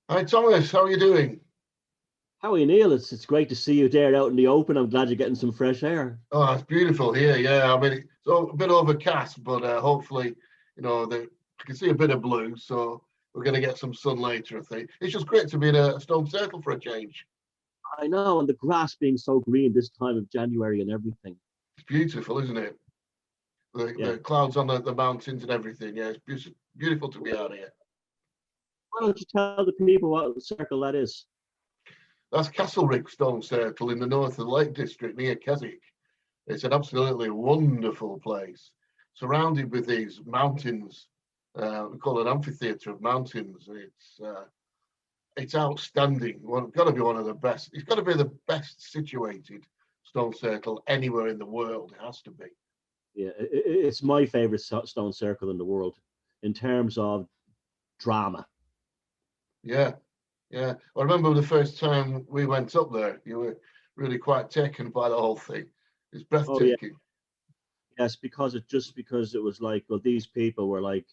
Hi Thomas, how are you doing? How are you, Neil? It's great to see you there out in the open. I'm glad you're getting some fresh air. Oh, it's beautiful here. Yeah, I mean it's a bit overcast, but hopefully, you can see a bit of blue. So we're going to get some sun later. I think it's just great to be in a stone circle for a change. I know, and the grass being so green this time of January and everything. It's beautiful, isn't it? The Yeah. clouds on the mountains and everything. Yeah, it's beautiful to be out here. Why don't you tell the people what circle that is? That's Castlereagh Stone Circle in the north of the Lake District near Keswick. It's an absolutely wonderful place, surrounded with these mountains. We call it an amphitheatre of mountains. It's outstanding. Well, it's got to be one of the best. It's got to be the best situated stone circle anywhere in the world. It has to be. Yeah, it's my favorite stone circle in the world in terms of drama. Yeah, yeah. I remember the first time we went up there. You were really quite taken by the whole thing. It's Oh yeah, breathtaking. yes, because it was like, well, these people were like,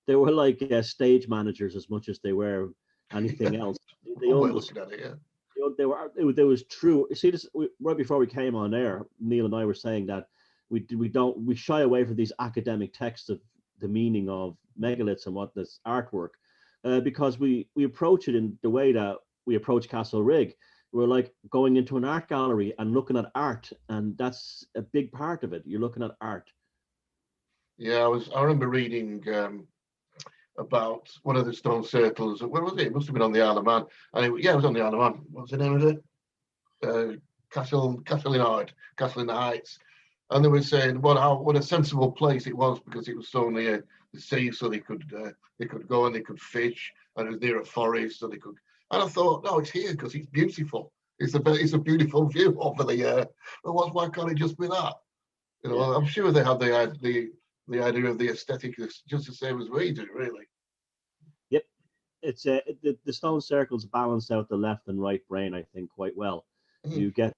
they were like stage managers as much as they were anything else. They One way of understood. looking at it. Yeah. There was true. See this right before we came on air. Neil and I were saying that we shy away from these academic texts of the meaning of megaliths and what this artwork, because we approach it in the way that we approach Castle Rig. We're like going into an art gallery and looking at art, and that's a big part of it. You're looking at art. Yeah, I remember reading about one of the stone circles. Where was it? It must have been on the Isle of Man. Yeah, it was on the Isle of Man. What's the name of it? Castle in Hyde, Castle in the Heights. And they were saying what a sensible place it was because it was so near the sea, so they could go and they could fish, and it was near a forest, so they could. And I thought, no, it's here because it's beautiful. It's a beautiful view over the. Why can't it just be that? Yeah. I'm sure they had the idea of the aesthetic just the same as we do, really. Yep. It's the stone circles balance out the left and right brain, I think, quite well. Mm, You can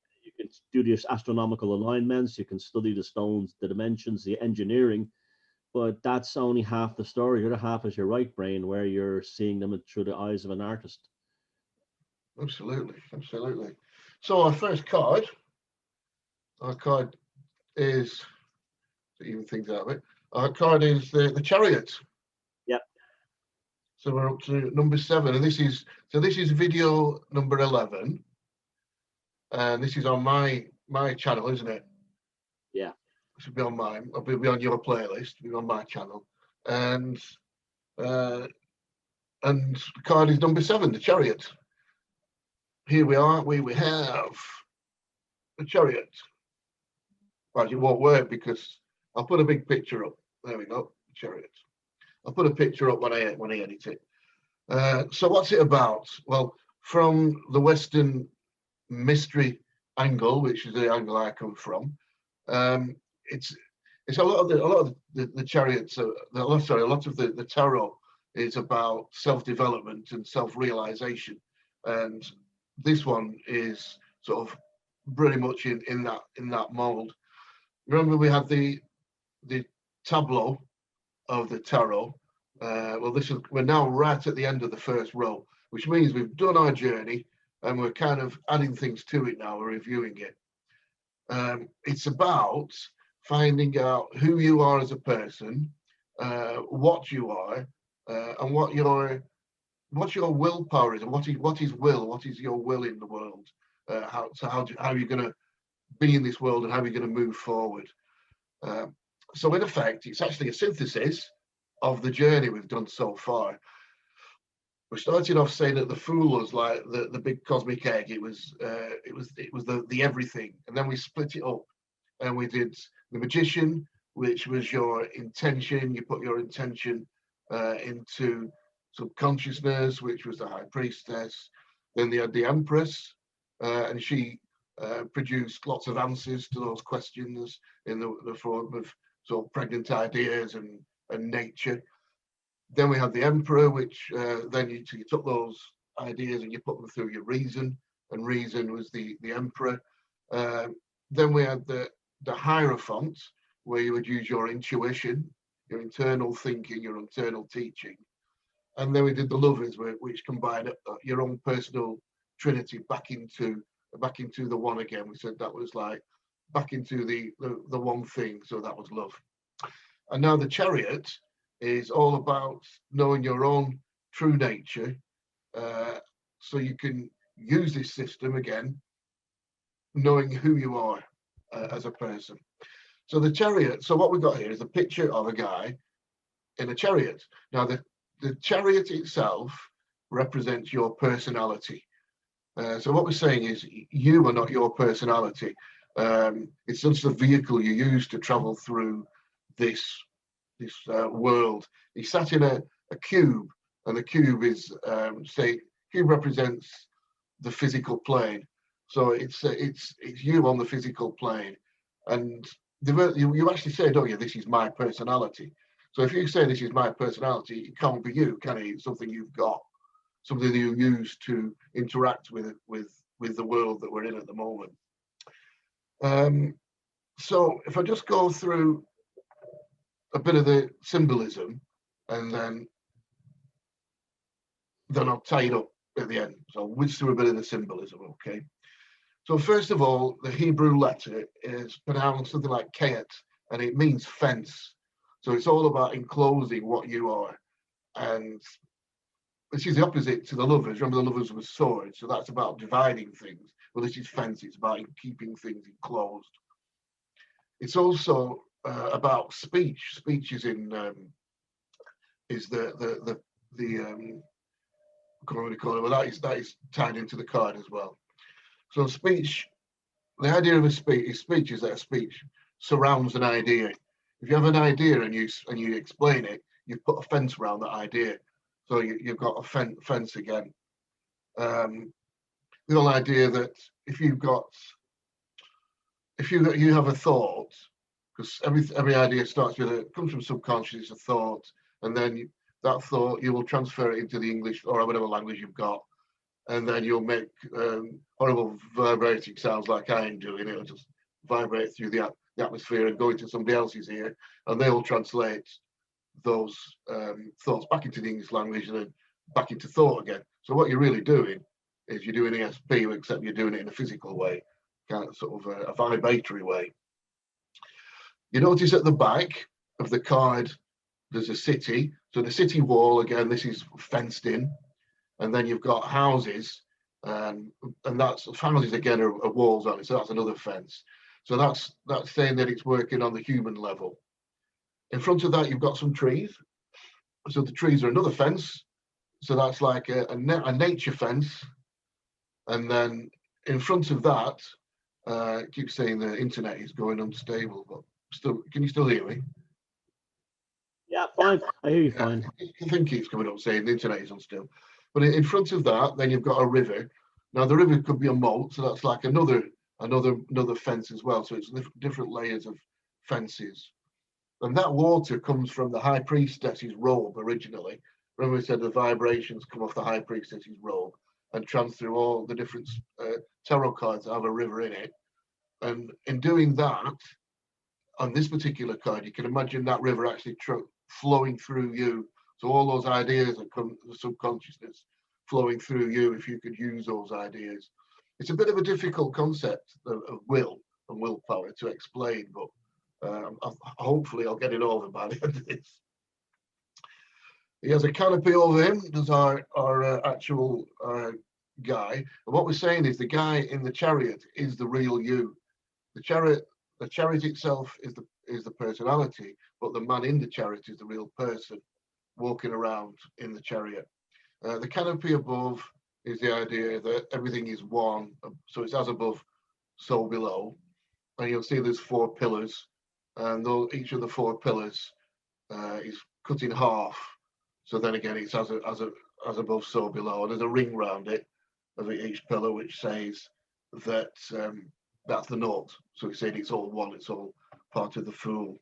do the astronomical alignments, you can study the stones, the dimensions, the engineering, but that's only half the story. The other half is your right brain, where you're seeing them through the eyes of an artist. absolutely, absolutely. So our card is to even things out of it. Our card is the Chariot. Yeah, So we're up to number 7, and this is video number 11, and this is on my channel, isn't it? yeah. It should be on mine. It'll be on your playlist. It'll be on my channel, and uh, the card is number 7, the Chariot. Here we are. We have the Chariot. Right, it won't work because I'll put a big picture up. There we go, Chariot. I'll put a picture up when I edit it. So what's it about? Well, from the Western mystery angle, which is the angle I come from, um, it's it's a lot of the chariots. Sorry, a lot of the tarot is about self development and self realization, and this one is sort of pretty much in that mold. Remember, we had the tableau of the tarot. Well, we're now right at the end of the first row, which means we've done our journey and we're kind of adding things to it now. We're reviewing it. It's about finding out who you are as a person, what you are, and what your willpower is, and what is your will in the world. How you're going to be in this world and how you're going to move forward. Um, so in effect, it's actually a synthesis of the journey we've done so far. We started off saying that the fool was like the big cosmic egg. It was the everything, and then we split it up, and we did the magician, which was your intention. You put your intention into subconsciousness, which was the high priestess. Then they had the empress, and she produced lots of answers to those questions in the form of sort of pregnant ideas and nature. Then we had the emperor, which then you took those ideas and you put them through your reason, and reason was the emperor. Uh, then we had the hierophant, where you would use your intuition, your internal thinking, your internal teaching. And then we did the lovers, which combined your own personal trinity back into the one again. We said that was like back into the one thing, so that was love. And now the chariot is all about knowing your own true nature, so you can use this system again, knowing who you are as a person. So the chariot, so what we've got here is a picture of a guy in a chariot. Now the chariot itself represents your personality. So what we're saying is you are not your personality. It's just a vehicle you use to travel through this world. He sat in a cube, and the cube is cube represents the physical plane. So it's you on the physical plane, and you actually say, don't you, this is my personality. So if you say this is my personality, it can't be you, can it? It's something you've got, something that you use to interact with the world that we're in at the moment. So if I just go through a bit of the symbolism, and then I'll tie it up at the end. So I'll whiz through a bit of the symbolism, okay? So first of all, the Hebrew letter is pronounced something like Chariot, and it means fence. So it's all about enclosing what you are. And this is the opposite to the lovers. Remember, the lovers were swords, so that's about dividing things. Well, this is fence. It's about keeping things enclosed. It's also about speech. Speech is in is the I can't really call it, but that is tied into the card as well. So speech, the idea of a speech is that a speech surrounds an idea. If you have an idea and you explain it, you put a fence around that idea. So you've got a fence again. The whole idea that if you have a thought, because every idea starts with comes from subconscious, it's a thought, and then that thought you will transfer it into the English or whatever language you've got, and then you'll make horrible vibrating sounds like I am doing. It'll just vibrate through the atmosphere and go into somebody else's ear, and they'll translate those thoughts back into the English language and then back into thought again. So what you're really doing is you're doing ESP, except you're doing it in a physical way, kind of sort of a vibratory way. You notice at the back of the card there's a city. So the city wall, again, this is fenced in, and then you've got houses, and that's houses again are walls on it. So that's another fence. So that's saying that it's working on the human level. In front of that, you've got some trees. So the trees are another fence. So that's like a nature fence. And then in front of that, I keep saying the internet is going unstable, but still, can you still hear me? Yeah, fine. I hear you fine. I think it's coming up saying the internet is unstable. But in front of that, then you've got a river. Now the river could be a moat, so that's like another fence as well. So it's different layers of fences. And that water comes from the high priestess's robe originally. Remember we said the vibrations come off the high priestess's robe and trans through all the different tarot cards that have a river in it. And in doing that, on this particular card, you can imagine that river actually flowing through you. So all those ideas that come from the subconsciousness flowing through you, if you could use those ideas. It's a bit of a difficult concept of will and willpower to explain, but hopefully I'll get it over by the end of this. He has a canopy over him. There's our actual guy. And what we're saying is the guy in the chariot is the real you. The chariot itself is the personality, but the man in the chariot is the real person walking around in the chariot. The canopy above is the idea that everything is one, so it's as above, so below. And you'll see there's 4 pillars, and each of the 4 pillars is cut in half. So then again, it's as above, so below. And there's a ring round it of each pillar, which says that that's the note. So it's saying it's all one, it's all part of the fool.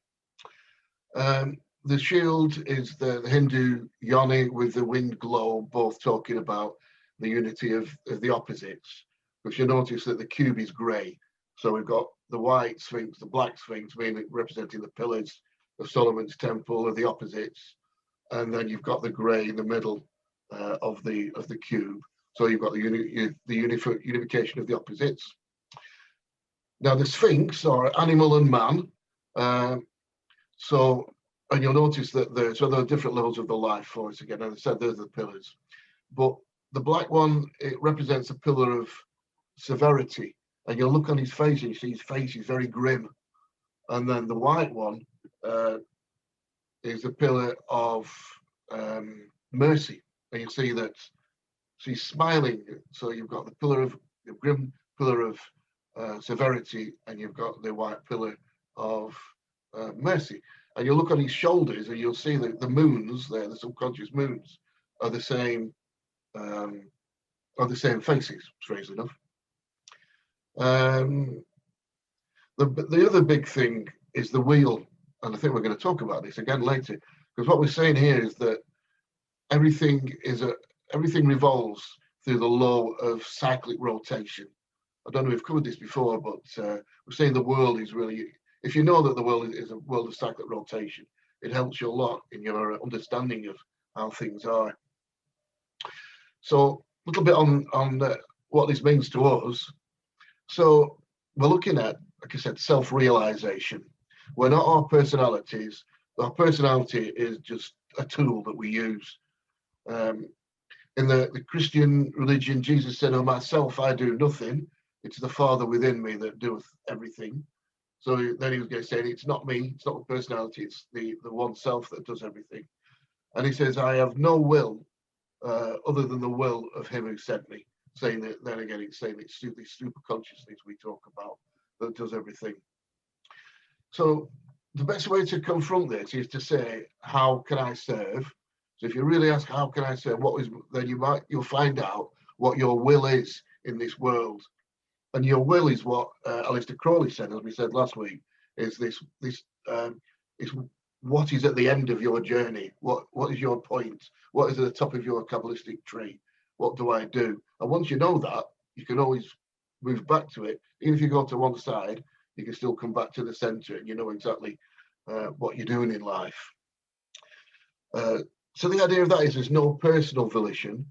The shield is the Hindu yoni with the wind globe, both talking about the unity of the opposites. Because you notice that the cube is grey. So we've got the white sphinx, the black sphinx, representing the pillars of Solomon's temple, of the opposites. And then you've got the grey in the middle, of the cube. So you've got the unification of the opposites. Now the Sphinx, or animal and man. And you'll notice that there are different levels of the life force again. As I said, those are the pillars. But the black one, it represents a pillar of severity. And you'll look on his face and you see his face is very grim. And then the white one is a pillar of mercy. And you see that she's smiling. So you've got the pillar of the grim pillar of severity, and you've got the white pillar of mercy. And you look on his shoulders and you'll see that the moons there, the subconscious moons, are the same faces, strangely enough. The other big thing is the wheel, and I think we're going to talk about this again later, because what we're saying here is that everything revolves through the law of cyclic rotation. I don't know if we've covered this before, but we're saying the world is really, if you know that the world is a world of cyclic rotation, it helps you a lot in your understanding of how things are. So a little bit on what this means to us. So we're looking at, like I said, self-realization. We're not our personalities. Our personality is just a tool that we use. In the Christian religion, Jesus said, "Of myself I do nothing. It's the Father within me that doeth everything." So then he was going to say, it's not me, it's not the personality, it's the one self that does everything. And he says, "I have no will other than the will of him who sent me." Saying that, then again, it's saying it's the super consciousness we talk about that does everything. So the best way to confront this is to say, how can I serve? So if you really ask, how can I serve, then you'll find out what your will is in this world. And your will is what Aleister Crowley said, as we said last week, is this is what is at the end of your journey? What is your point? What is at the top of your Kabbalistic tree? What do I do? And once you know that, you can always move back to it. Even if you go to one side, you can still come back to the center, and you know exactly what you're doing in life. So the idea of that is there's no personal volition.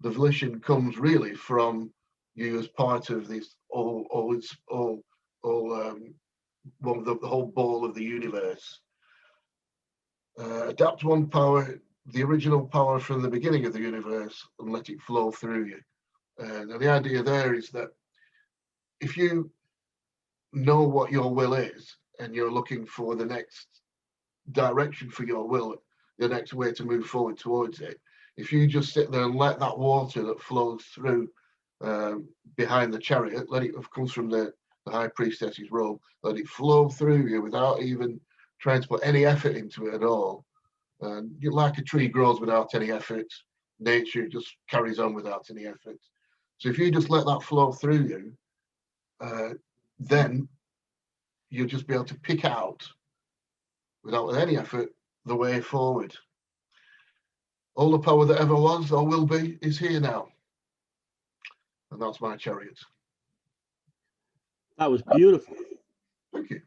The volition comes really from you as part of this the whole ball of the universe. Adapt one power, the original power from the beginning of the universe, and let it flow through you. Now the idea there is that if you know what your will is and you're looking for the next direction for your will, the next way to move forward towards it, if you just sit there and let that water that flows through behind the chariot, let it comes from the high priestess's robe, let it flow through you without even trying to put any effort into it at all. Like a tree grows without any effort, nature just carries on without any effort. So if you just let that flow through you, then you'll just be able to pick out, without any effort, the way forward. All the power that ever was or will be is here now. And that's my chariot. That was beautiful. Thank you.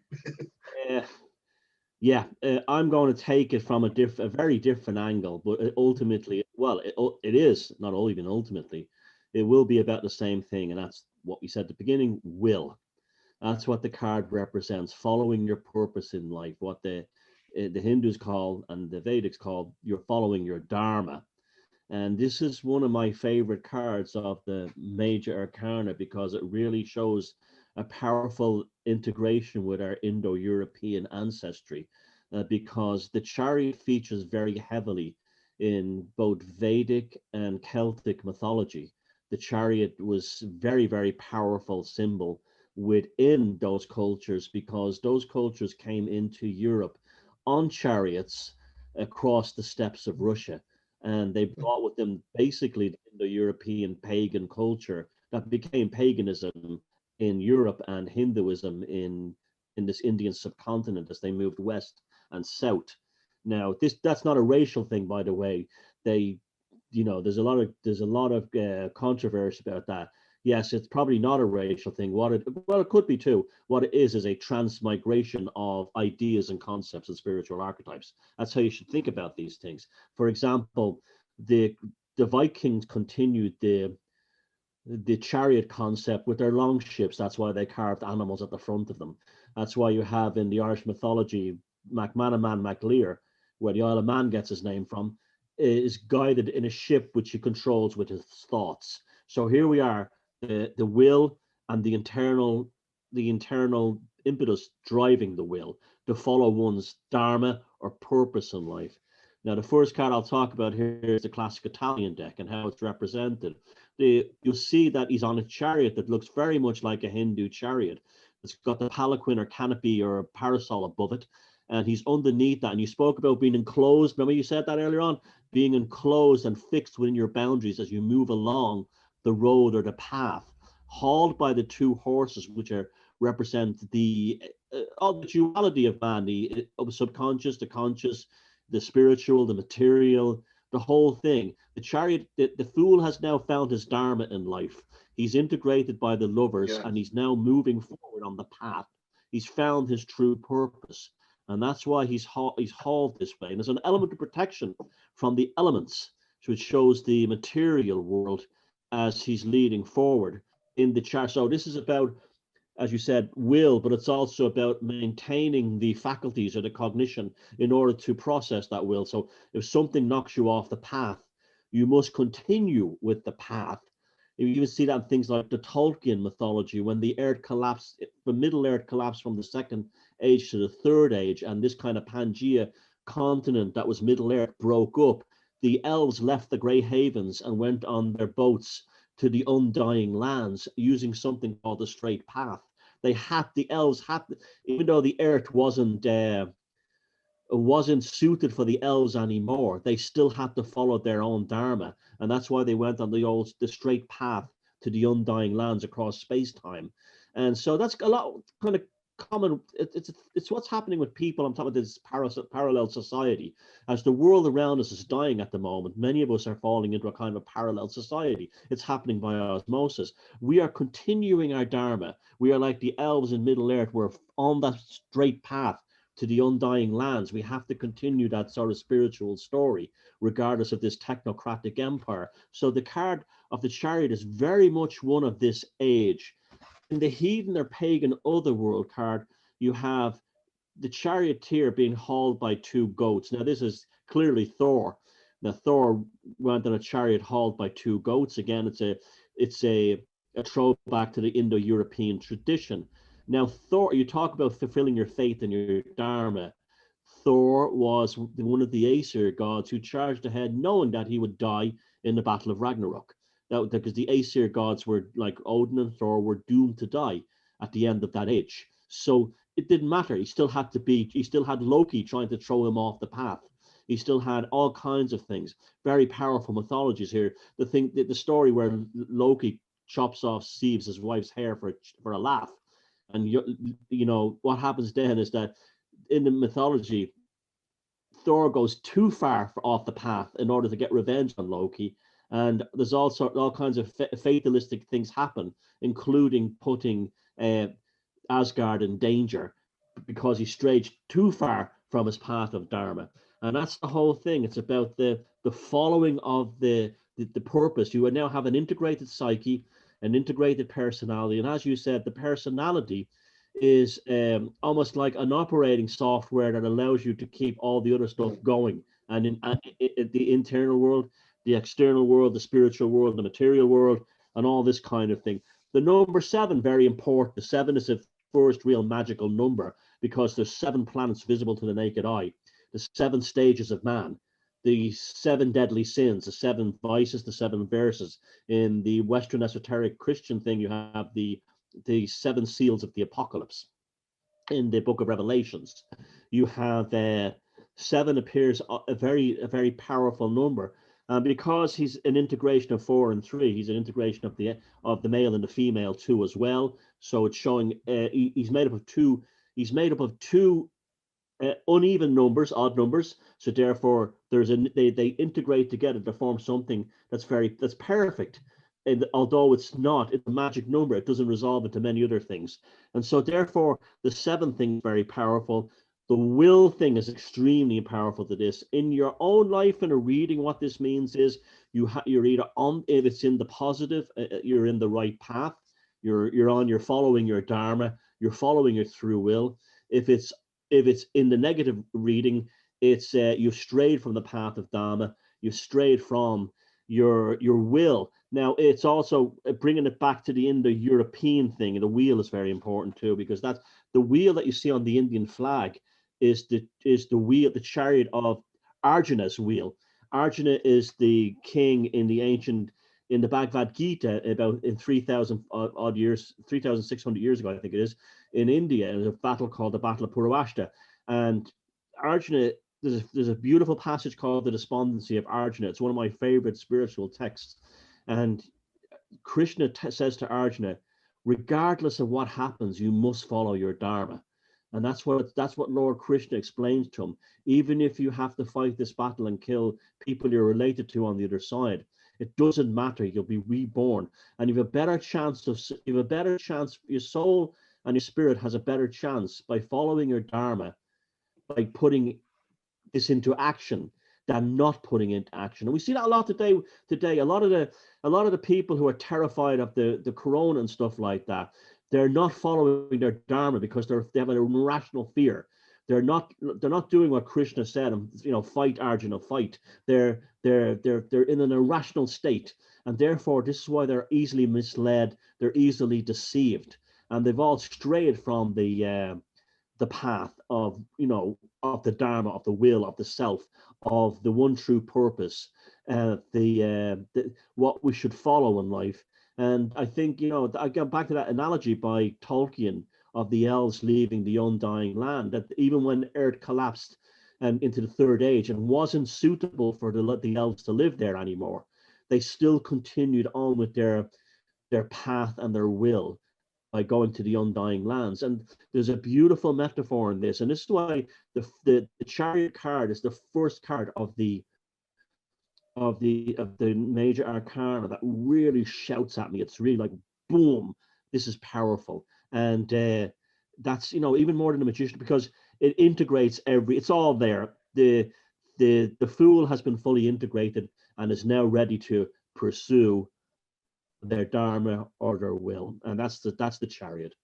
I'm going to take it from a very different angle, but ultimately, well, it is not even ultimately, it will be about the same thing, and that's what we said at the beginning: will. That's what the card represents: following your purpose in life. What the Hindus call and the Vedics call, you're following your dharma. And this is one of my favorite cards of the major arcana, because it really shows a powerful integration with our Indo-European ancestry, because the chariot features very heavily in both Vedic and Celtic mythology. The chariot was very, very powerful symbol within those cultures, because those cultures came into Europe on chariots across the steppes of Russia. And they brought with them basically the European pagan culture that became paganism in Europe and Hinduism in this Indian subcontinent as they moved west and south. Now, that's not a racial thing, by the way. There's a lot of controversy about that. Yes, it's probably not a racial thing. It could be too. What it is a transmigration of ideas and concepts and spiritual archetypes. That's how you should think about these things. For example, the the Vikings continued the chariot concept with their long ships. That's why they carved animals at the front of them. That's why you have in the Irish mythology, MacManaman MacLear, where the Isle of Man gets his name from, is guided in a ship which he controls with his thoughts. So here we are, the will and the internal impetus driving the will to follow one's dharma or purpose in life. Now, the first card I'll talk about here is the classic Italian deck and how it's represented. You'll see that he's on a chariot that looks very much like a Hindu chariot. It's got the palanquin or canopy or parasol above it, and he's underneath that. And you spoke about being enclosed. Remember you said that earlier on? Being enclosed and fixed within your boundaries as you move along the road or the path, hauled by the two horses, which represent the duality of man, the subconscious, the conscious, the spiritual, the material, the whole thing. The chariot, the fool has now found his dharma in life. He's integrated by the lovers, and he's now moving forward on the path. He's found his true purpose, and that's why he's hauled this way. And there's an element of protection from the elements, which shows the material world as he's leading forward in the chariot. So this is about, as you said, will, but it's also about maintaining the faculties or the cognition in order to process that will. So if something knocks you off the path, you must continue with the path. You even see that in things like the Tolkien mythology, when the earth collapsed, the Middle Earth collapsed from the second age to the third age, and this kind of Pangea continent that was Middle Earth broke up. The elves left the Grey Havens and went on their boats to the undying lands using something called the straight path. The elves had, even though the earth wasn't suited for the elves anymore, they still had to follow their own dharma, and that's why they went on the straight path to the undying lands across space-time. And so that's a lot kind of common. It's what's happening with people. I'm talking about this parallel society. As the world around us is dying at the moment, many of us are falling into a kind of parallel society. It's happening by osmosis. We are continuing our dharma. We are like the elves in Middle Earth. We're on that straight path to the undying lands. We have to continue that sort of spiritual story, regardless of this technocratic empire. So the card of the Chariot is very much one of this age. In the heathen or pagan otherworld card, you have the charioteer being hauled by two goats. Now, this is clearly Thor. Now, Thor went on a chariot hauled by two goats. Again, it's a throwback to the Indo-European tradition. Now, Thor, you talk about fulfilling your faith and your dharma. Thor was one of the Aesir gods who charged ahead knowing that he would die in the Battle of Ragnarok. That because the Aesir gods were like Odin and Thor were doomed to die at the end of that age. So it didn't matter. He still had Loki trying to throw him off the path. He still had all kinds of things. Very powerful mythologies here. The story where Loki chops off Sieves, his wife's hair, for a laugh. And you know what happens then is that in the mythology, Thor goes too far off the path in order to get revenge on Loki. And there's also all kinds of fatalistic things happen, including putting Asgard in danger because he strayed too far from his path of dharma. And that's the whole thing. It's about the following of the purpose. You would now have an integrated psyche, an integrated personality. And as you said, the personality is almost like an operating software that allows you to keep all the other stuff going. And in the internal world, the external world, the spiritual world, the material world, and all this kind of thing. The number 7, very important. The 7 is the first real magical number because there's 7 planets visible to the naked eye. The 7 stages of man, the 7 deadly sins, the 7 vices, the 7 verses. In the Western esoteric Christian thing, you have the 7 seals of the apocalypse. In the book of Revelations, you have 7 appears a very powerful number. Because he's an integration of 4 and 3, he's an integration of the male and the female too as well. So it's showing he's made up of two. He's made up of two uneven numbers, odd numbers. So therefore, they integrate together to form something that's perfect. And although it's a magic number, it doesn't resolve into many other things. And so therefore, the 7th thing is very powerful. The will thing is extremely powerful to this. In your own life and a reading, what this means is you're either on, if it's in the positive, you're in the right path. You're following your dharma. You're following your true will. If it's in the negative reading, it's you've strayed from the path of dharma. You've strayed from your will. Now it's also bringing it back to the Indo-European thing, and the wheel is very important too, because that's the wheel that you see on the Indian flag is the wheel, the chariot of Arjuna's wheel. Arjuna is the king in the Bhagavad Gita about in 3,000 odd years, 3,600 years ago, I think it is, in India. It was a battle called the Battle of Purvashta, and Arjuna. There's a beautiful passage called the Despondency of Arjuna. It's one of my favorite spiritual texts, and Krishna says to Arjuna, regardless of what happens, you must follow your dharma. And that's what Lord Krishna explains to him. Even if you have to fight this battle and kill people you're related to on the other side, it doesn't matter. You'll be reborn, and you have a better chance your soul and your spirit has a better chance by following your dharma, by putting this into action, than not putting into action. And we see that a lot today. A lot of the people who are terrified of the corona and stuff like that, they're not following their dharma because they have an irrational fear. They're not doing what Krishna said, fight Arjuna, fight. They're in an irrational state, and therefore this is why they're easily misled. They're easily deceived, and they've all strayed from the path of the dharma, of the will, of the self, of the one true purpose, what we should follow in life. And I think I go back to that analogy by Tolkien of the elves leaving the undying land, that even when Earth collapsed into the third age and wasn't suitable for the elves to live there anymore, they still continued on with their path and their will by going to the undying lands. And there's a beautiful metaphor in this, and this is why the Chariot card is the first card of the major arcana that really shouts at me. It's really like, boom, this is powerful. And that's even more than a magician, because it integrates it's all there. The fool has been fully integrated and is now ready to pursue their dharma or their will, and that's the chariot.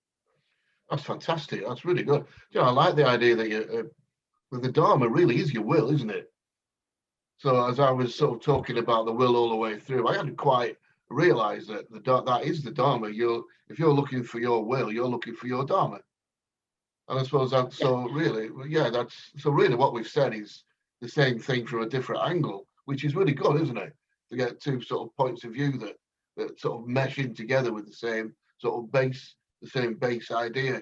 That's fantastic. That's really good. I like the idea that the dharma really is your will, isn't it? So as I was sort of talking about the will all the way through, I hadn't quite realized that that is the dharma. If you're looking for your will, you're looking for your dharma. And I suppose that's really what we've said is the same thing from a different angle, which is really good, isn't it? To get two sort of points of view that sort of mesh in together with the same sort of base idea.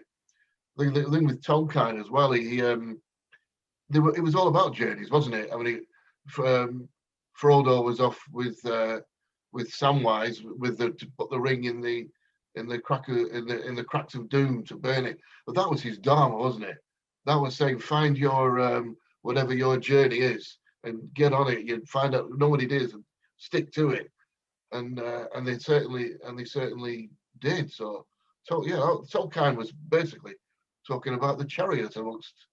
The thing with Tolkien as well, it was all about journeys, wasn't it? I mean, Frodo was off with Samwise to put the ring in the cracks of doom to burn it, but that was his dharma, wasn't it? That was saying, find your whatever your journey is and get on it. You'd find out, know what it is, and stick to it. And they certainly did. So Tolkien was basically talking about the chariot amongst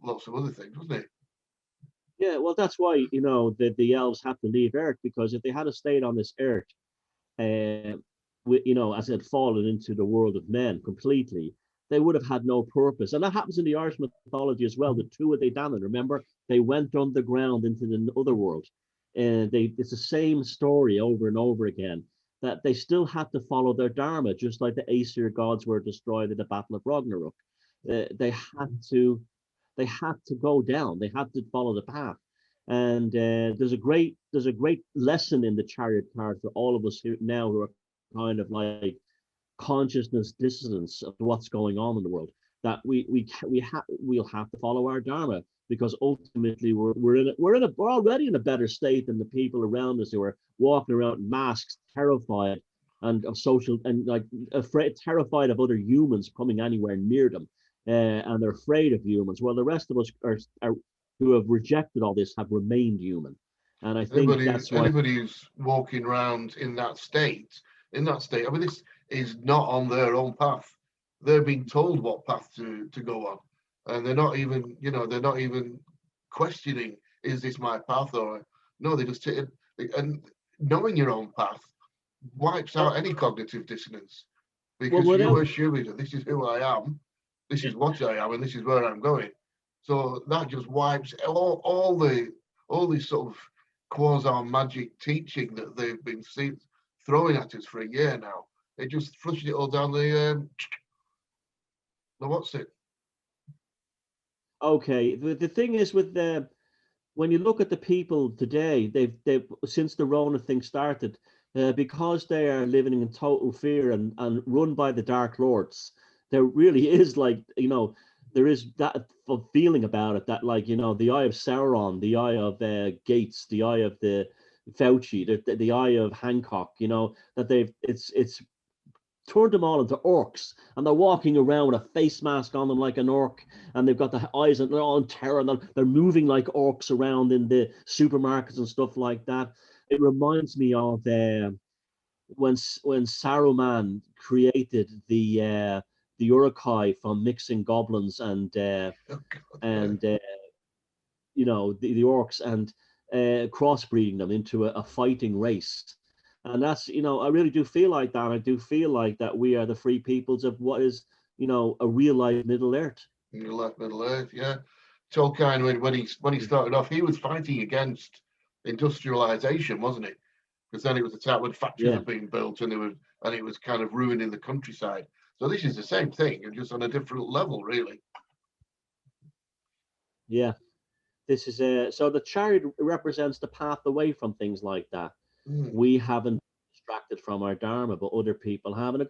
lots of other things, wasn't it? Yeah, well, that's why the elves have to leave Earth, because if they had stayed on this Earth, as it had fallen into the world of men completely, they would have had no purpose. And that happens in the Irish mythology as well. The Tuatha De Danann, remember, they went underground into the other world. It's the same story over and over again, that they still had to follow their dharma, just like the Aesir gods were destroyed in the Battle of Ragnarok. They had to go down. They had to follow the path. And there's a great lesson in the Chariot card for all of us now who are kind of like consciousness dissonance of what's going on in the world, that we'll have to follow our dharma, because ultimately we're already in a better state than the people around us who are walking around masks, terrified and of social, and like terrified of other humans coming anywhere near them, and they're afraid of humans. Well, the rest of us are who have rejected all this have remained human, and I think that's why anybody who's walking around in that state. I mean, this is not on their own path. They're being told what path to go on. and they're not even, they're not even questioning, is this my path? Or no, they just take it. And knowing your own path wipes out any cognitive dissonance, Well, because you without assuming that this is who I am, this is what I am, and this is where I'm going. So that just wipes all these sort of quasi magic teaching that they've been throwing at us for a year now. It just flushed it all down the what's it? okay, the thing is with the when you look at the people today, they've since the Rona thing started, because they are living in total fear and run by the Dark Lords. There really is there is that feeling about it that the eye of Sauron, the eye of Gates, the eye of the Fauci, the eye of Hancock. That it's turned them all into orcs, and they're walking around with a face mask on them like an orc, and they've got the eyes, and they're all in terror, and they're moving like orcs around in the supermarkets and stuff like that. It reminds me of when Saruman created the Urukai from mixing goblins and Oh, God, and the orcs, and crossbreeding them into a fighting race. And that's, I really do feel like that. I do feel like that we are the free peoples of what is, a real life Middle Earth. Middle Earth, yeah. Tolkien, when he started off, he was fighting against industrialization, wasn't he? Because then it was the time when factories Yeah, were being built, and it was kind of ruining the countryside. So this is the same thing, and just on a different level, really. yeah. This is so the chariot represents the path away from things like that. Mm, We haven't distracted from our dharma, but other people have, and it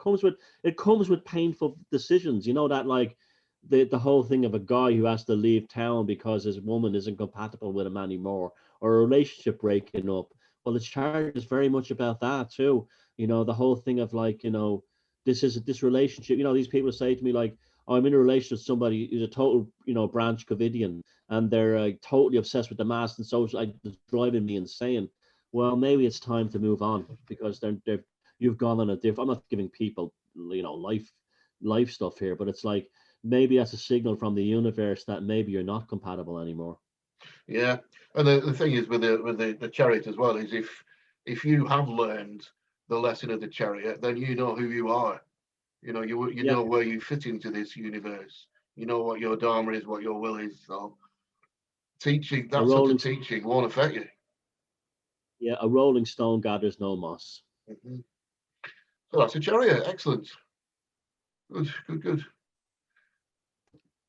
comes with painful decisions. You know that the whole thing of a guy who has to leave town because his woman isn't compatible with him anymore, or a relationship breaking up. Well, the chariot is very much about that too. The whole thing of this relationship. These people say to me like, oh, I'm in a relationship with somebody who's a total branch Covidian, and they're totally obsessed with the mass and social, it's driving me insane. Well, maybe it's time to move on because you've gone on a different. I'm not giving people life stuff here, but it's like maybe that's a signal from the universe that maybe you're not compatible anymore. yeah, and the thing is with the chariot as well is if you have learned the lesson of the chariot, then you know who you are. You Yeah, know where you fit into this universe. You know what your dharma is, what your will is. So teaching, a that sort of rolling teaching won't affect you. yeah, a rolling stone gathers no moss. Mhm. So that's a chariot. Excellent. Good, good, good.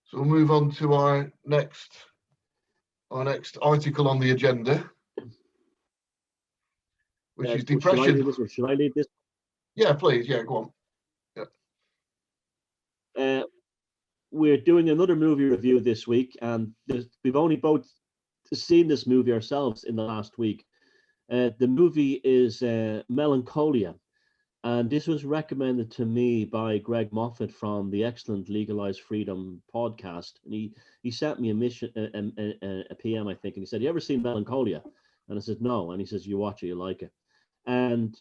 So we'll move on to our next article on the agenda, which is Should I depression. lead this or should I lead this? Yeah, please. Yeah, go on. Yeah. Uh, we're doing another movie review this week, and we've only both seen this movie ourselves in the last week. The movie is Melancholia, and this was recommended to me by Greg Moffat from the excellent Legalized Freedom podcast. And he sent me a PM, I think, and he said, "You ever seen Melancholia?" And I said, "No." And he says, "You watch it, you like it." And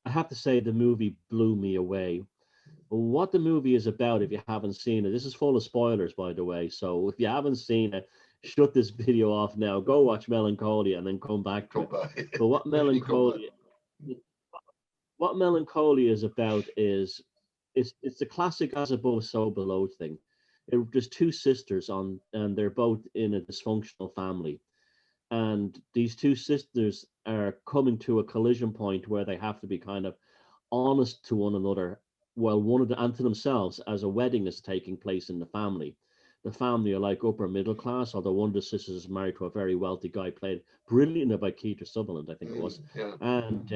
I have to say, the movie blew me away. What the movie is about, if you haven't seen it, this is full of spoilers, by the way. So if you haven't seen it, shut this video off now. Go watch Melancholia and then come back to Come it. back. But what Definitely come back. Melancholia is about is it's the classic as above, so below thing. There's two sisters and they're both in a dysfunctional family, and these two sisters are coming to a collision point where they have to be kind of honest to one another, while one of the and to themselves, as a wedding is taking place in the family. The family are like upper middle class, although one of the sisters is married to a very wealthy guy, played brilliantly by Keith Sutherland, I think it was. Yeah. And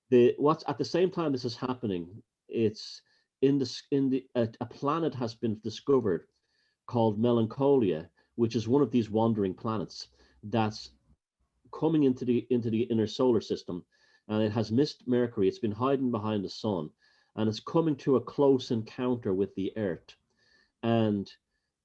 the what's at the same time this is happening, it's a planet has been discovered called Melancholia, which is one of these wandering planets that's coming into the inner solar system, and it has missed Mercury. It's been hiding behind the sun, and it's coming to a close encounter with the Earth. And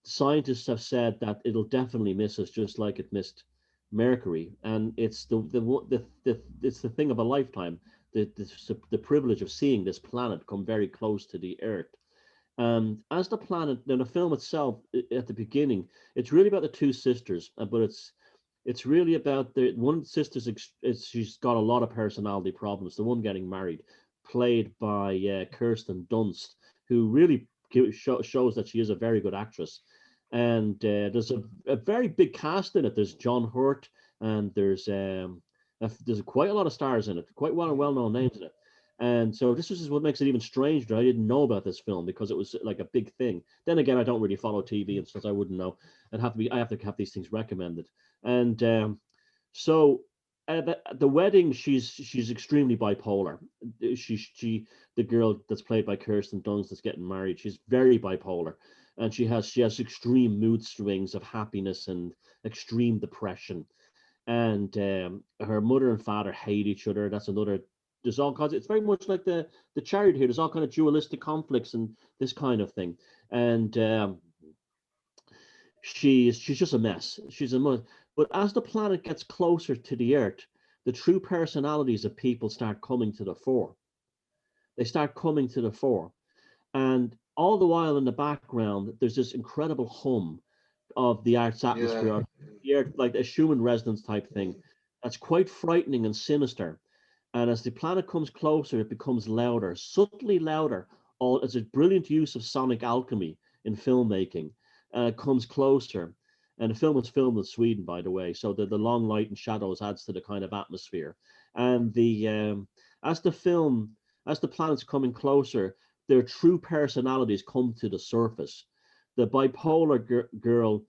scientists have said that it'll definitely miss us, just like it missed Mercury. And it's it's the thing of a lifetime, the privilege of seeing this planet come very close to the Earth. And as the planet, then the film itself, at the beginning, it's really about the two sisters, but it's really about the one sister's. She's got a lot of personality problems. The one getting married, played by Kirsten Dunst, who really shows that she is a very good actress. And there's a very big cast in it. There's John Hurt, and there's quite a lot of stars in it, quite well-known names in it. And so this is what makes it even stranger. I didn't know about this film because it was like a big thing. Then again, I don't really follow TV and stuff. I wouldn't know. I have to have these things recommended. And so at the wedding, she's extremely bipolar. The girl that's played by Kirsten Dunst that's getting married, she's very bipolar, and she has extreme mood swings of happiness and extreme depression. And her mother and father hate each other. That's another. There's all kinds. It's very much like the Chariot here. There's all kind of dualistic conflicts and this kind of thing. And she's just a mess. She's a mess. But as the planet gets closer to the Earth, the true personalities of people start coming to the fore. They start coming to the fore, and all the while in the background, there's this incredible hum of the Earth's atmosphere, the Earth, like a Schumann resonance type thing. That's quite frightening and sinister. And as the planet comes closer, it becomes louder, subtly louder. All it's a brilliant use of sonic alchemy in filmmaking. It comes closer. And the film was filmed in Sweden, by the way, so the long light and shadows adds to the kind of atmosphere. And as the planet's coming closer, their true personalities come to the surface. The bipolar girl,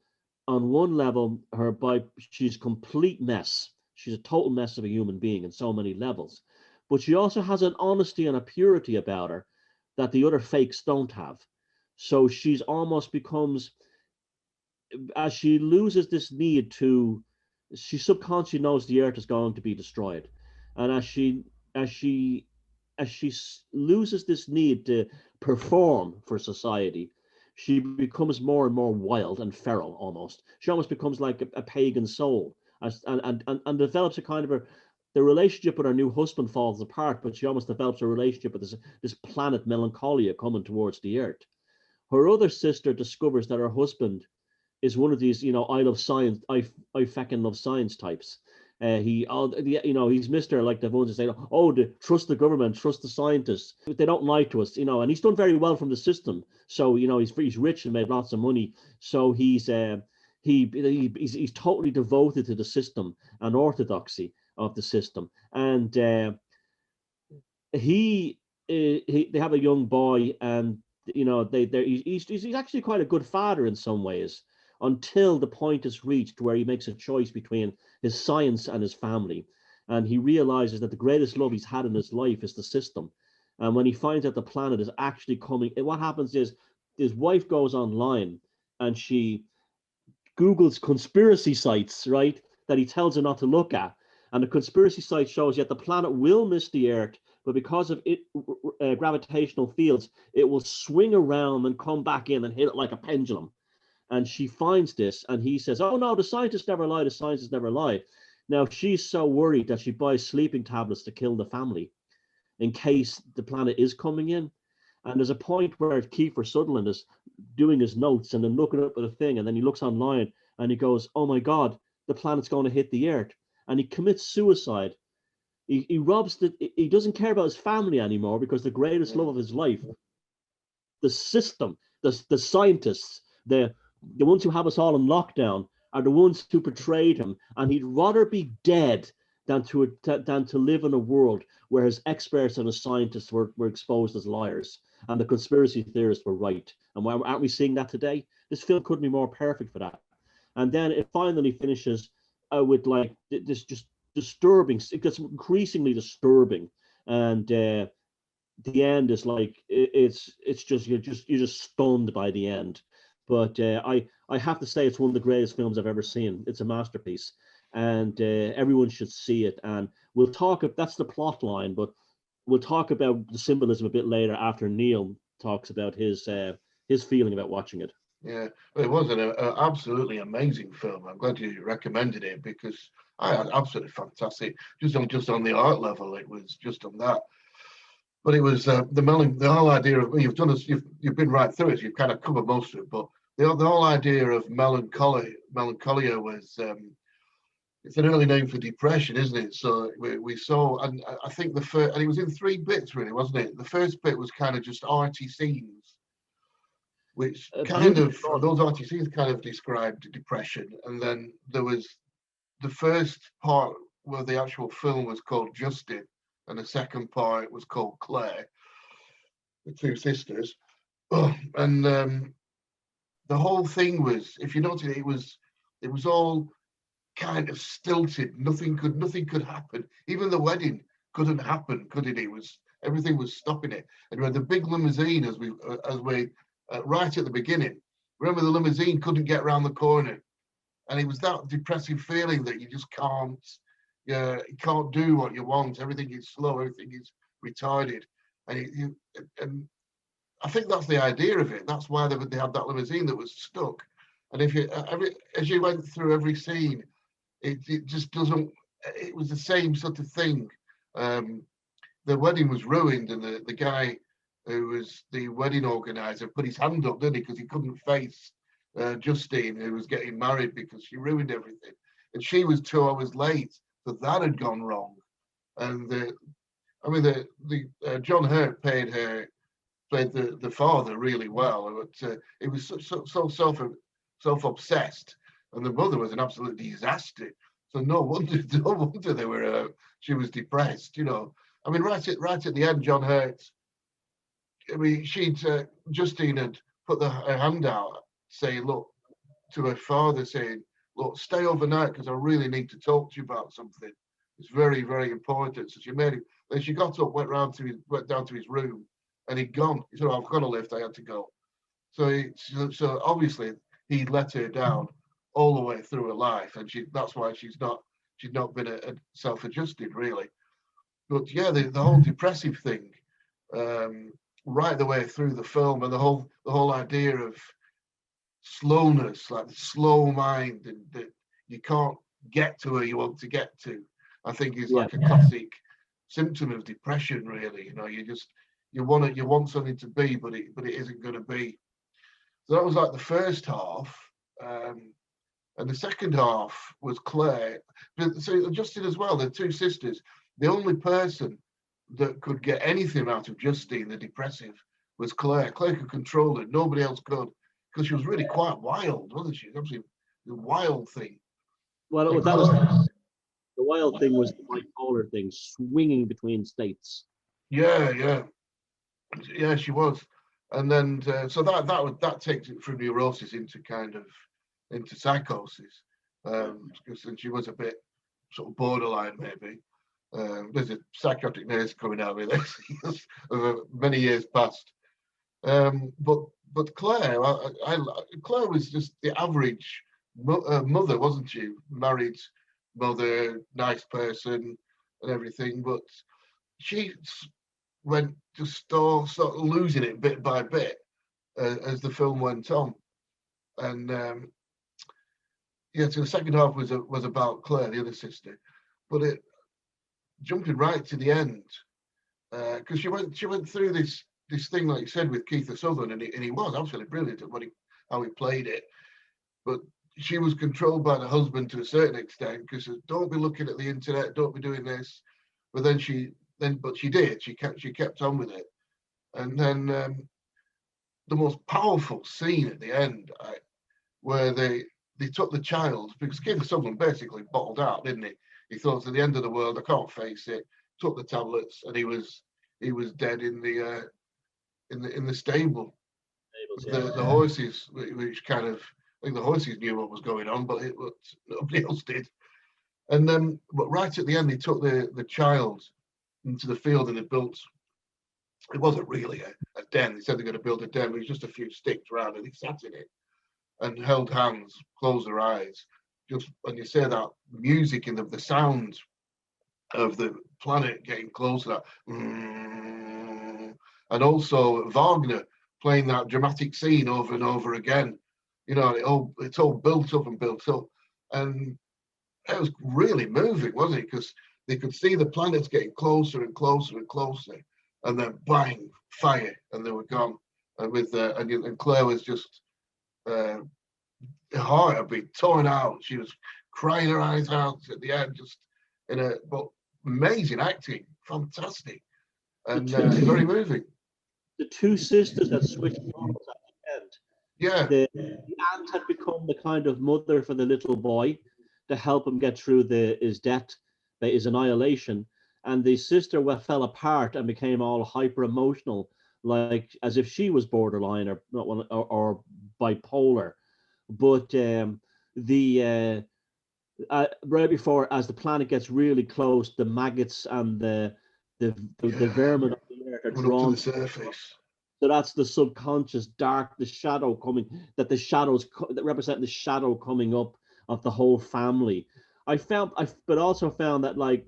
on one level, she's a complete mess. She's a total mess of a human being in so many levels. But she also has an honesty and a purity about her that the other fakes don't have. So she's almost becomes, as she loses this need to, she subconsciously knows the earth is going to be destroyed. And as she loses this need to perform for society, she becomes more and more wild and feral almost. She almost becomes like a pagan soul, and develops a kind of the relationship with her new husband falls apart, but she almost develops a relationship with this planet Melancholia coming towards the earth. Her other sister discovers that her husband is one of these, I love science, I fucking love science types. He's Mr. like the ones that say, oh, trust the government, trust the scientists. They don't lie to us, and he's done very well from the system. So, he's rich and made lots of money. So he's totally devoted to the system and orthodoxy of the system. And they have a young boy, and he's actually quite a good father in some ways, until the point is reached where he makes a choice between his science and his family. And he realizes that the greatest love he's had in his life is the system. And when he finds out the planet is actually coming, what happens is his wife goes online and she Googles conspiracy sites, right, that he tells her not to look at. And the conspiracy site shows that the planet will miss the Earth, but because of it gravitational fields, it will swing around and come back in and hit it like a pendulum. And she finds this, and he says, oh no, the scientists never lie, the scientists never lie. Now she's so worried that she buys sleeping tablets to kill the family in case the planet is coming in. And there's a point where Kiefer Sutherland is doing his notes and then looking up at a thing, and then he looks online and he goes, oh my God, the planet's going to hit the earth. And he commits suicide. He doesn't care about his family anymore, because the greatest love of his life, the system, the scientists, the ones who have us all in lockdown, are the ones who betrayed him, and he'd rather be dead than to live in a world where his experts and his scientists were exposed as liars, and the conspiracy theorists were right. And why aren't we seeing that today? This film couldn't be more perfect for that. And then it finally finishes with like this just disturbing. It gets increasingly disturbing, and the end is like it's just you're just stunned by the end. But I have to say it's one of the greatest films I've ever seen. It's a masterpiece, and everyone should see it. And we'll talk. That's the plot line, but we'll talk about the symbolism a bit later after Neil talks about his feeling about watching it. Yeah, it was an absolutely amazing film. I'm glad you recommended it, because I had absolutely fantastic. Just on the art level, it was just on that. But it was the whole idea of you've done this, you've been right through it. You've kind of covered most of it, but the whole idea of melancholia was it's an early name for depression, isn't it? So we saw, and I think the first, and it was in 3 bits really, wasn't it? The first bit was kind of just arty scenes, which kind of those arty scenes kind of described depression, and then there was the first part where the actual film was called Justin, and the second part was called Claire, the 2 sisters. And the whole thing was, if you notice, it was all kind of stilted. Nothing could happen. Even the wedding couldn't happen, could it? It was, everything was stopping it. And we had the big limousine as we right at the beginning. Remember, the limousine couldn't get around the corner, and it was that depressive feeling that you just can't. You can't do what you want. Everything is slow. Everything is retarded, and I think that's the idea of it. That's why they had that limousine that was stuck. And if you as you went through every scene, it just doesn't. It was the same sort of thing. The wedding was ruined, and the guy who was the wedding organizer put his hand up, didn't he? Because he couldn't face Justine, who was getting married, because she ruined everything, and she was 2 hours late. So that had gone wrong, and John Hurt played the father really well, but it was so self-obsessed, and the mother was an absolute disaster. So no wonder they were. She was depressed, you know. I mean, right at the end, John Hurt. I mean, Justine had put her hand out, saying, "Look," to her father, saying, "Look, stay overnight because I really need to talk to you about something. It's very, very important." So she made him. Then she got up, went down to his room, and he'd gone. He said, "Oh, I've got a lift. I had to go." So obviously he let her down all the way through her life, and that's why she's not been a self-adjusted really. But yeah, the whole depressive thing, right the way through the film, and the whole idea of slowness, like the slow mind, and that you can't get to where you want to get to, I think is like a classic symptom of depression, really. You know, you want something to be, but it isn't going to be. So that was like the first half, and the second half was Claire. So Justine as well, the 2 sisters. The only person that could get anything out of Justine, the depressive, was Claire. Claire could control it. Nobody else could, because she was really quite wild, wasn't she? Absolutely the wild thing. Well, that was the wild thing, was the bipolar thing, swinging between states. Yeah, she was. And then so that takes it from neurosis into psychosis, because she was a bit sort of borderline maybe. There's a psychotic nurse coming out with this many years past. But Claire, Claire was just the average mother, wasn't she? Married mother, nice person, and everything. But she went to start losing it bit by bit as the film went on, and so the second half was about Claire, the other sister, but jumping right to the end, because she went through this thing, like you said, with Keith Sutherland, and he was absolutely brilliant at how he played it, but she was controlled by the husband to a certain extent, because don't be looking at the internet, don't be doing this, but then she did. She kept on with it, and then the most powerful scene at the end, where they took the child, because Keith Sutherland basically bottled out, didn't he? He thought, it's the end of the world, I can't face it. Took the tablets, and he was dead in the stable. The horses, which kind of, I think the horses knew what was going on, but nobody else did. And then, but right at the end, he took the child into the field, and they built. It wasn't really a den. They said they're going to build a den. It was just a few sticks around, and he sat in it and held hands, closed their eyes. Just when you say that music and the sound of the planet getting closer, and also Wagner playing that dramatic scene over and over again. You know, it's all built up and built up, and it was really moving, wasn't it? Because they could see the planets getting closer and closer and closer, and then bang, fire, and they were gone. And and Claire was just her heart had been torn out. She was crying her eyes out at the end, just but amazing acting, fantastic, and very moving. The two sisters that switched roles at the end. Yeah. The aunt had become the kind of mother for the little boy to help him get through his death, his annihilation. And the sister fell apart and became all hyper emotional, like as if she was borderline or bipolar. But right before, as the planet gets really close, the maggots and the vermin of the earth are drawn to the surface. So that's the subconscious dark, the shadow coming, that the shadows that represent the shadow coming up of the whole family. But also found that, like,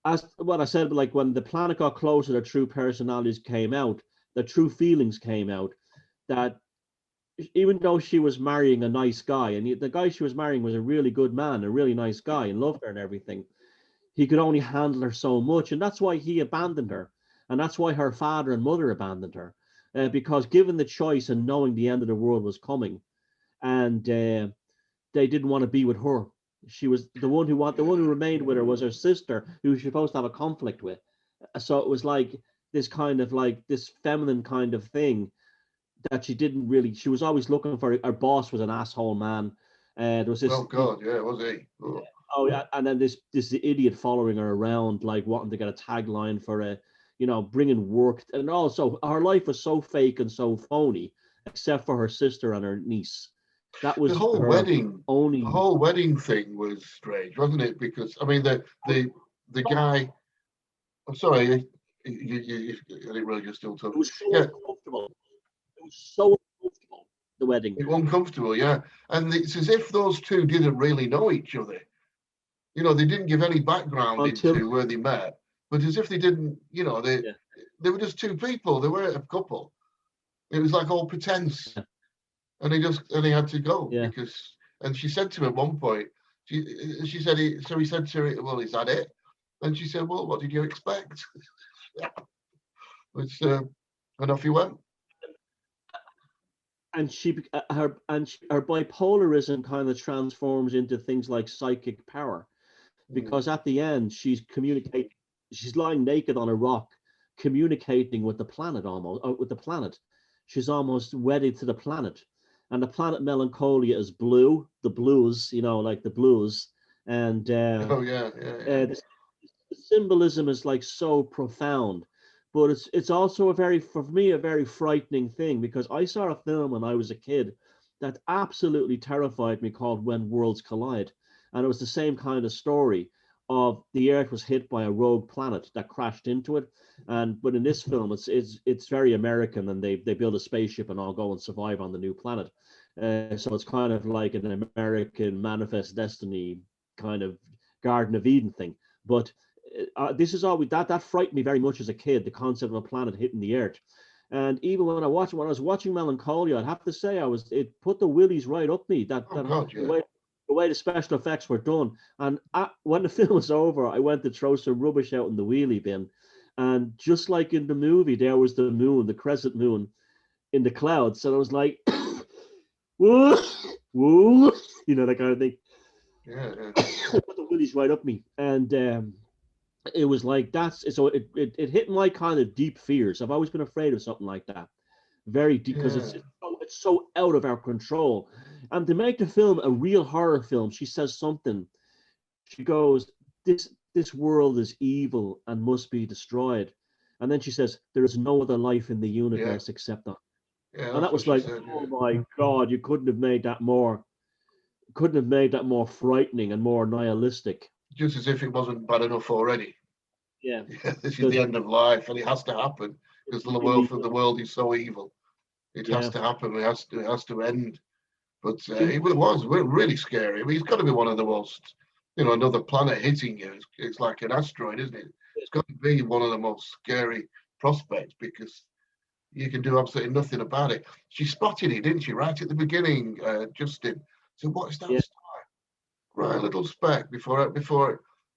as what I said, like when the planet got closer, their true personalities came out, their true feelings came out. That even though she was marrying a nice guy, and the guy she was marrying was a really good man, a really nice guy, and loved her and everything, he could only handle her so much, and that's why he abandoned her. And that's why her father and mother abandoned her, because given the choice and knowing the end of the world was coming, and they didn't want to be with her. She was the one who remained with her was her sister, who was supposed to have a conflict with. So it was like this kind of like this feminine kind of thing that she didn't really. She was always looking for. Her boss was an asshole man. There was this. Oh God, yeah, was he? Oh yeah, and then this idiot following her around, like wanting to get a tagline for a. Bringing work, and also her life was so fake and so phony, except for her sister and her niece. That was the whole wedding. The whole wedding thing was strange, wasn't it? Because I mean, the guy. I'm sorry, you I didn't really just still talking. It was so uncomfortable. It was so uncomfortable. The wedding. It was uncomfortable, yeah, and it's as if those two didn't really know each other. They didn't give any background into where they met. But as if they didn't, they were just two people. They weren't a couple. It was like all pretense, and he had to go because. And she said to him at one point, she said, he said to her, "Well, is that it?" And she said, "Well, what did you expect?" And off he went. And her bipolarism kind of transforms into things like psychic power, because at the end she's communicating. She's lying naked on a rock, communicating with the planet with the planet. She's almost wedded to the planet. And the planet Melancholia is blue, the blues, like the blues. And the symbolism is like so profound. But it's also for me, a very frightening thing, because I saw a film when I was a kid that absolutely terrified me called When Worlds Collide. And it was the same kind of story. Of the Earth was hit by a rogue planet that crashed into it, but in this film it's very American, and they build a spaceship and all go and survive on the new planet. So it's kind of like an American Manifest Destiny kind of Garden of Eden thing. But this is always that frightened me very much as a kid, the concept of a planet hitting the Earth. And even when I was watching Melancholia, I'd have to say it put the willies right up me. The way the special effects were done. And when the film was over, I went to throw some rubbish out in the wheelie bin. And just like in the movie, there was the moon, the crescent moon in the clouds. So I was like, whoa, whoa, that kind of thing. Yeah. Put the willies right up me. And it was like, so it hit my kind of deep fears. I've always been afraid of something like that. Very deep, because it's so out of our control. And to make the film a real horror film, she says something. She goes, this world is evil and must be destroyed. And then she says, there is no other life in the universe except that. And that was like, my God, you couldn't have made that more frightening and more nihilistic. Just as if it wasn't bad enough already. Yeah. This is the end of life, and it has to happen because the world is so evil. It has to happen. It has to end. But it was really scary. I mean, it's got to be one of the most, another planet hitting you. It's like an asteroid, isn't it? It's got to be one of the most scary prospects, because you can do absolutely nothing about it. She spotted it, didn't she, right at the beginning, Justin? So what is that star? Right, a little speck before,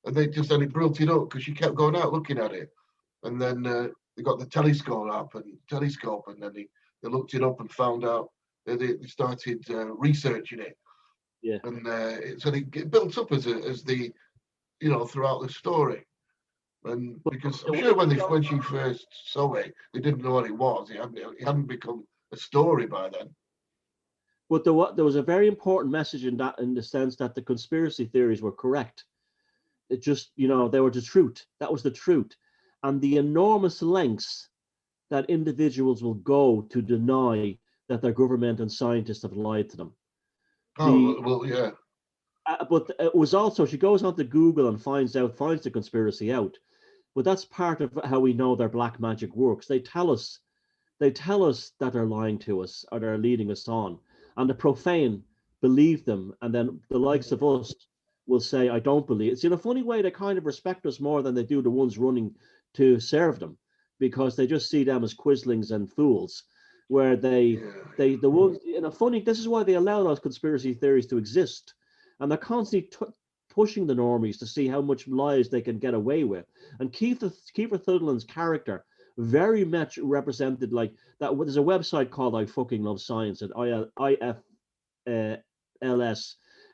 and then it brought it up because she kept going out looking at it. and then they got the telescope, and then they looked it up and found out that they started researching it, Yeah. and so it built up as the throughout the story. And because I'm sure when she first saw it, they didn't know what it was. It hadn't become a story by then. But there was a very important message in that, in the sense that the conspiracy theories were correct. It just, they were the truth. That was the truth. And the enormous lengths that individuals will go to deny that their government and scientists have lied to them. Well, yeah. But it was also, she goes onto Google and finds the conspiracy out. But that's part of how we know their black magic works. They tell us that they're lying to us or they're leading us on. And the profane believe them. And then the likes of us will say, I don't believe. It's in a funny way, they kind of respect us more than they do the ones running to serve them, because they just see them as quislings and fools, where the ones in a funny, this is why they allow those conspiracy theories to exist. And they're constantly pushing the normies to see how much lies they can get away with. And Kiefer Sutherland's character very much represented like that. There's a website called I Fucking Love Science at IFLS,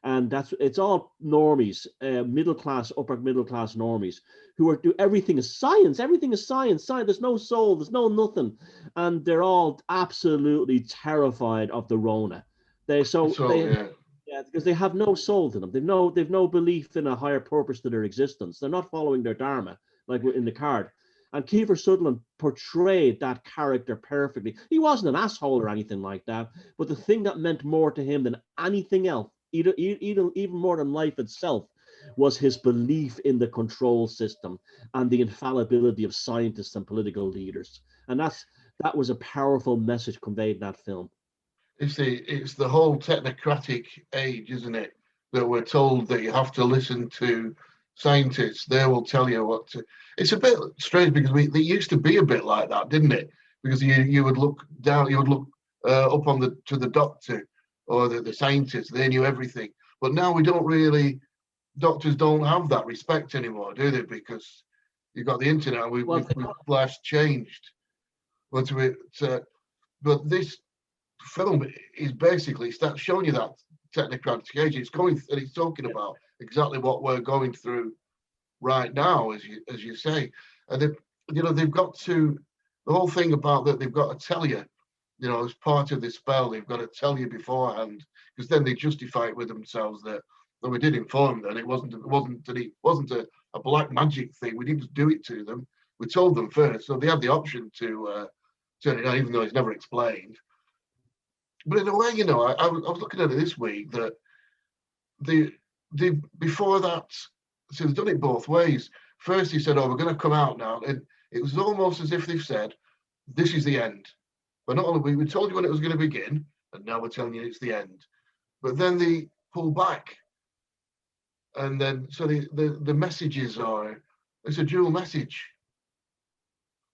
and it's all normies, middle class, upper middle class normies who everything is science. Everything is science. There's no soul. There's no nothing, and they're all absolutely terrified of the Rona. Because they have no soul to them. They've no belief in a higher purpose to their existence. They're not following their dharma, like in the card. And Kiefer Sutherland portrayed that character perfectly. He wasn't an asshole or anything like that, but the thing that meant more to him than anything else, even more than life itself, was his belief in the control system and the infallibility of scientists and political leaders. And that was a powerful message conveyed in that film. It's the whole technocratic age, isn't it? That we're told that you have to listen to scientists. They will tell you what to. It's a bit strange because it used to be a bit like that, didn't it? Because you would look down, you would look up to the doctor or the scientist. They knew everything. But now we don't really. Doctors don't have that respect anymore, do they? Because you've got the internet. Life's changed. But this film is basically starts showing you that technocratic age. It's talking about exactly what we're going through right now, as you say. And they've got to, the whole thing about that, they've got to tell you, as part of this spell, they've got to tell you beforehand, because then they justify it with themselves that, well, we did inform them. It wasn't a black magic thing. We didn't do it to them. We told them first, so they had the option to turn it down, even though it's never explained. But in a way, I was looking at it this week that the before that, so they've done it both ways. First, he said, "Oh, we're going to come out now," and it was almost as if they've said, "This is the end." But not only we told you when it was going to begin, and now we're telling you it's the end. But then they pull back, and then so the messages it's a dual message.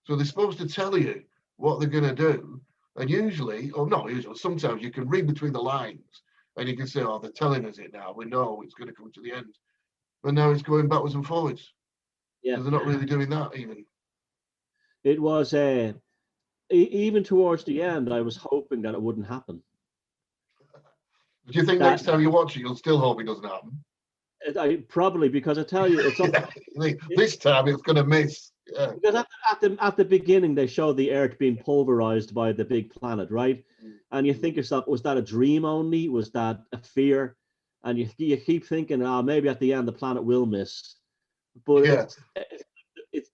So they're supposed to tell you what they're going to do. And usually, or not usually, sometimes you can read between the lines and you can say, oh, they're telling us it now. We know it's going to come to the end. But now it's going backwards and forwards. Yeah. So they're not really doing that even. It was, even towards the end, I was hoping that it wouldn't happen. Do you think next time you watch it, you'll still hope it doesn't happen? Probably, because I tell you, it's this time it's going to miss. Yeah. Because at the beginning they showed the Earth being pulverized by the big planet, right? And you think yourself, was that a dream only? Was that a fear? And you keep thinking, maybe at the end the planet will miss, but it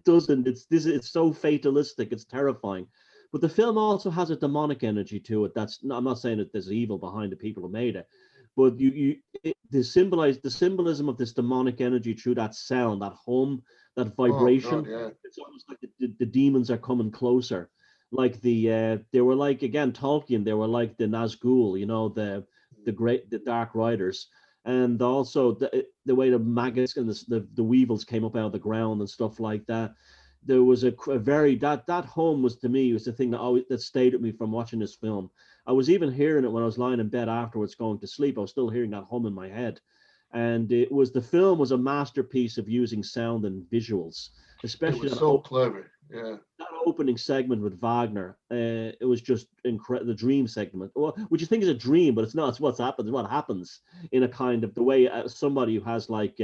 doesn't. It's so fatalistic. It's terrifying. But the film also has a demonic energy to it. I'm not saying that there's evil behind the people who made it, but the symbolism of this demonic energy through that sound, that hum, that vibration. Oh, God, yeah. It's almost like the demons are coming closer. Like they were like, again, Tolkien, they were like the Nazgul, the Dark Riders. And also the way the maggots and the weevils came up out of the ground and stuff like that. There was a very, that hum was, to me, was the thing that stayed with me from watching this film. I was even hearing it when I was lying in bed afterwards going to sleep. I was still hearing that hum in my head. And the film was a masterpiece of using sound and visuals. It especially was so clever. Yeah. that opening segment with Wagner. It was just incredible. The dream segment, well, which you think is a dream, but it's not. It's what's happened. It's what happens in a kind of the way somebody who has like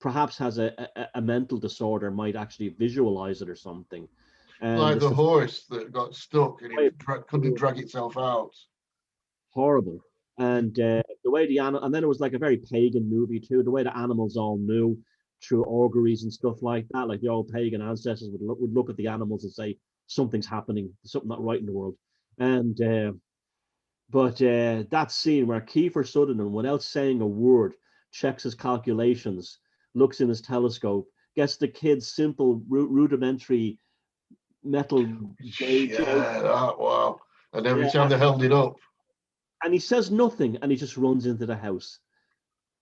perhaps has a mental disorder might actually visualize it or something. And Like it's the the horse that got stuck and way couldn't drag itself out. horrible. And the way the animal, and then it was like a very pagan movie too. The way the animals all knew through auguries and stuff like that, like the old pagan ancestors would look at the animals and say something's happening, something not right in the world. And but that scene where Kiefer Sutherland, without saying a word, checks his calculations, looks in his telescope, gets the kid's simple rudimentary metal gauge out. Yeah, wow. And every Yeah, time they held it up, and he says nothing, and he just runs into the house.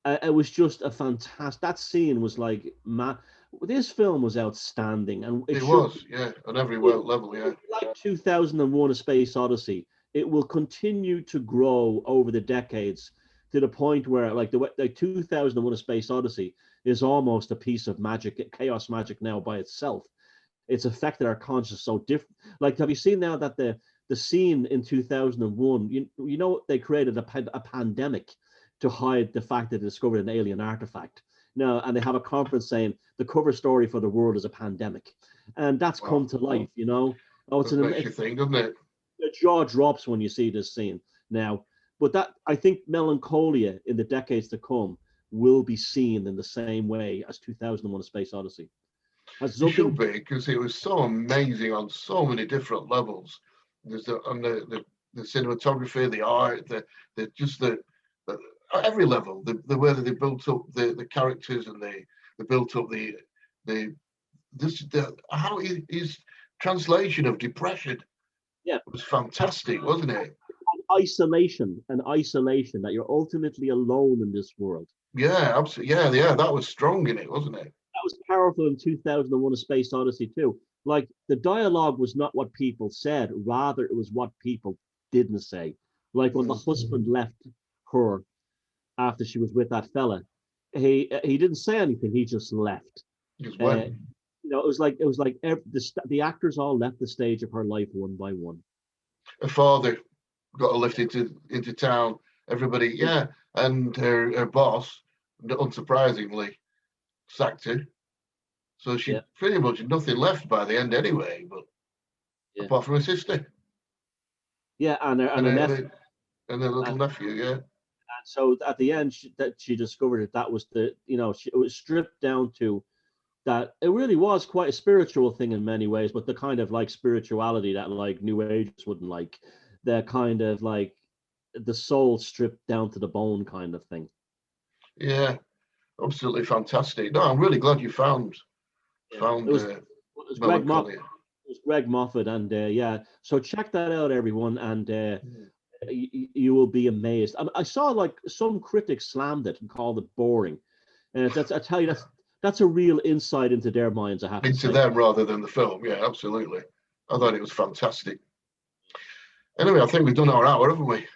It was just a fantastic. That scene was like, man, this film was outstanding, and it was, yeah, on every level, yeah. like 2001: A Space Odyssey. It will continue to grow over the decades to the point where, like 2001: A Space Odyssey is almost a piece of magic, chaos magic now by itself. It's affected our consciousness so different. Like, have you seen now that the scene in 2001? You know they created a pandemic to hide the fact that they discovered an alien artifact. Now, and they have a conference saying the cover story for the world is a pandemic, and that's come to life. You know, oh, That makes you think, doesn't it? Your jaw drops when you see this scene now. But that, I think, Melancholia in the decades to come will be seen in the same way as 2001: A Space Odyssey. It should be, because it was so amazing on so many different levels. There's the cinematography, the art, the just the every level, the way that they built up the characters, and they built up how his translation of depression, yeah, was fantastic, wasn't it? Isolation that you're ultimately alone in this world. Yeah, absolutely. Yeah, that was strong in it, wasn't it? That was powerful in 2001: A Space Odyssey too. Like, the dialogue was not what people said, rather it was what people didn't say. Like when the husband left her after she was with that fella, he didn't say anything. He just left. Just went. You know, it was like the actors all left the stage of her life one by one. Her father got a lift into town. Everybody, yeah, and her boss, unsurprisingly, sacked her. So she pretty much had nothing left by the end anyway, but apart from her sister. Yeah, and her nephew. And her little nephew, yeah. And so at the end, she discovered that was it was stripped down to that. It really was quite a spiritual thing in many ways, but the kind of like spirituality that like New Agers wouldn't like, the kind of like the soul stripped down to the bone kind of thing. Yeah, absolutely fantastic. No, I'm really glad you found it was Melancholia. It was Greg Moffat, and so check that out, everyone, and you will be amazed. I saw like some critics slammed it and called it boring, and I tell you, that's a real insight into their minds. I have to say. Into them rather than the film. Yeah, absolutely. I thought it was fantastic. Anyway, I think we've done our hour, haven't we?